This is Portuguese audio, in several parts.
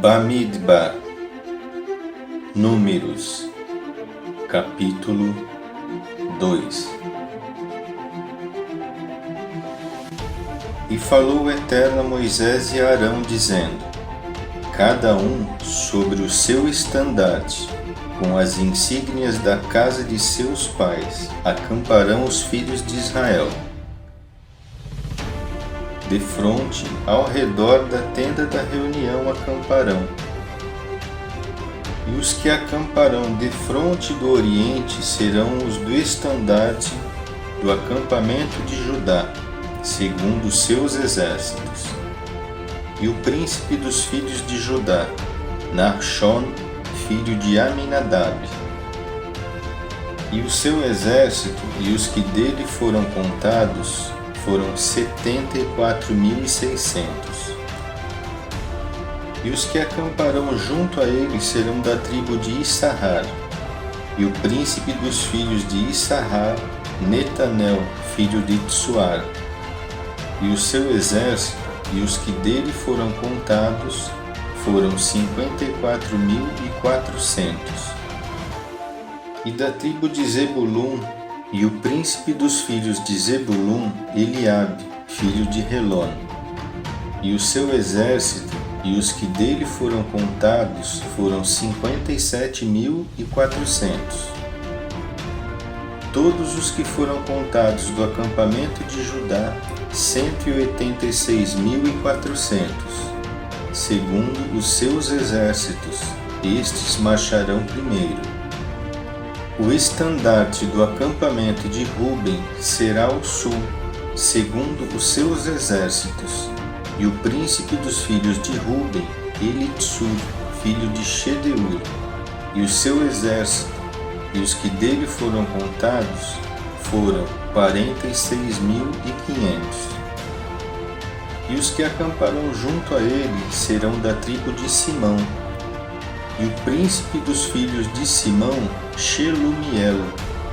Bamidbar. Números, capítulo 2. E falou o Eterno a Moisés e a Arão, dizendo: cada um sobre o seu estandarte, com as insígnias da casa de seus pais, acamparão os filhos de Israel. Defronte, ao redor da tenda da reunião, acamparão. E os que acamparão defronte do oriente serão os do estandarte do acampamento de Judá, segundo os seus exércitos. E o príncipe dos filhos de Judá, Nachshon, filho de Aminadab. E o seu exército e os que dele foram contados foram 74.600. E os que acamparão junto a ele serão da tribo de Issachar. E o príncipe dos filhos de Issachar, Netanel, filho de Tsuar. E o seu exército e os que dele foram contados foram 54.400. E da tribo de Zebulun, e o príncipe dos filhos de Zebulun, Eliabe, filho de Helon. E o seu exército e os que dele foram contados foram 57.400. Todos os que foram contados do acampamento de Judá, 186.400, segundo os seus exércitos, estes marcharão primeiro. O estandarte do acampamento de Ruben será ao sul, segundo os seus exércitos, e o príncipe dos filhos de Ruben, Elitsur, filho de Shedeur, e o seu exército, e os que dele foram contados, foram 46.500. E os que acamparão junto a ele serão da tribo de Simão. E o príncipe dos filhos de Simão, Shelumiel,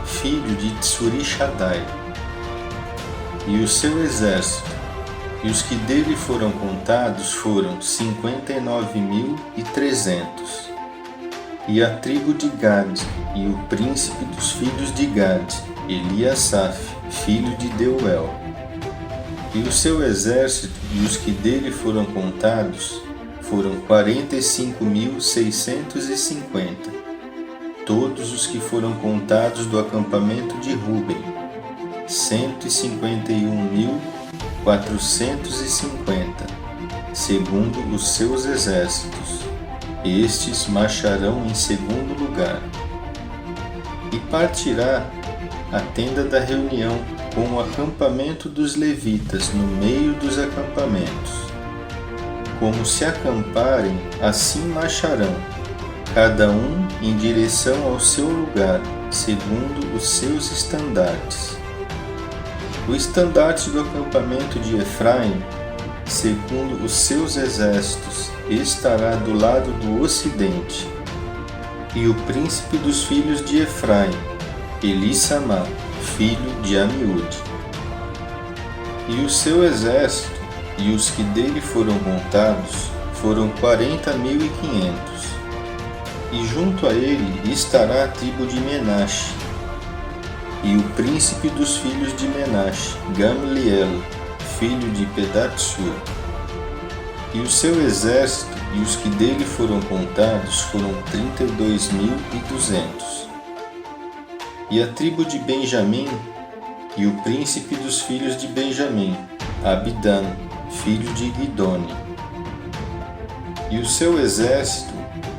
filho de Tsurishadai. E o seu exército, e os que dele foram contados foram 59.300. E a tribo de Gad, e o príncipe dos filhos de Gad, Eliasaf, filho de Deuel. E o seu exército e os que dele foram contados foram 45.650. Todos os que foram contados do acampamento de Ruben, 151.450, segundo os seus exércitos. Estes marcharão em segundo lugar. E partirá a tenda da reunião com o acampamento dos levitas no meio dos acampamentos. Como se acamparem, assim marcharão, cada um em direção ao seu lugar, segundo os seus estandartes. O estandarte do acampamento de Efraim, segundo os seus exércitos, estará do lado do ocidente. E o príncipe dos filhos de Efraim, Elissamá, filho de Amiúde. E o seu exército e os que dele foram contados foram 40.500. E junto a ele estará a tribo de Menaxe. E o príncipe dos filhos de Menaxe, Gamliel, filho de Pedatsur. E o seu exército e os que dele foram contados foram 32.200. E a tribo de Benjamim, e o príncipe dos filhos de Benjamim, Abidan, filho de Guidoni. E o seu exército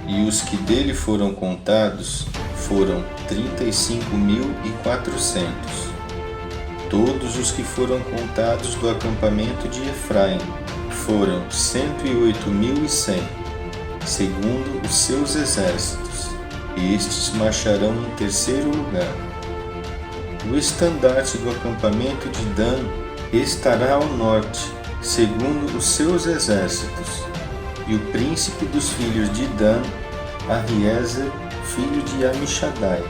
e os que dele foram contados foram 35.400. Todos os que foram contados do acampamento de Efraim foram 108.100, segundo os seus exércitos. Estes marcharão em terceiro lugar. O estandarte do acampamento de Dan estará ao norte, segundo os seus exércitos. E o príncipe dos filhos de Dan, Ahiezer, filho de Amishadai.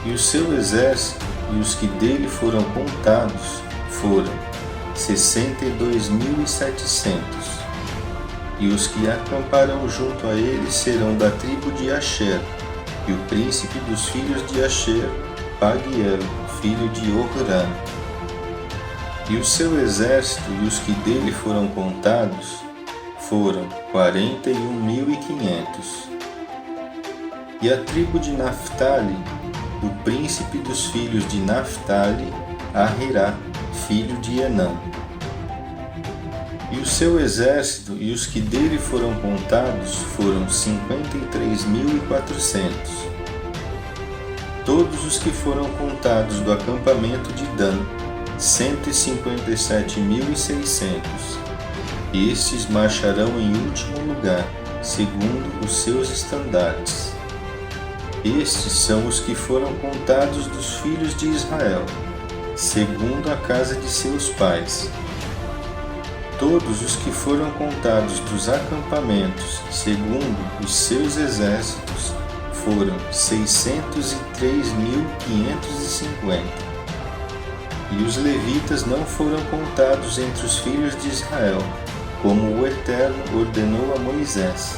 E o seu exército e os que dele foram contados foram 62.700. e os que acamparão junto a ele serão da tribo de Asher, e o príncipe dos filhos de Asher, Pagiel, filho de Ocrã. E o seu exército e os que dele foram contados foram 41.500. E a tribo de Naphtali, o príncipe dos filhos de Naphtali, Ahirá, filho de Enã. E o seu exército e os que dele foram contados foram 53.400. Todos os que foram contados do acampamento de Dan, 157.600. Estes marcharão em último lugar, segundo os seus estandartes. Estes são os que foram contados dos filhos de Israel, segundo a casa de seus pais. Todos os que foram contados dos acampamentos, segundo os seus exércitos, foram 603.550. E os levitas não foram contados entre os filhos de Israel, como o Eterno ordenou a Moisés.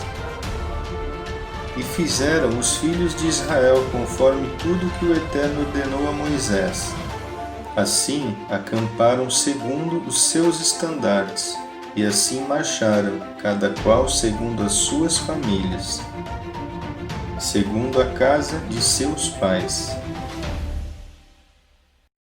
E fizeram os filhos de Israel conforme tudo que o Eterno ordenou a Moisés. Assim acamparam segundo os seus estandartes, e assim marcharam, cada qual segundo as suas famílias, segundo a casa de seus pais.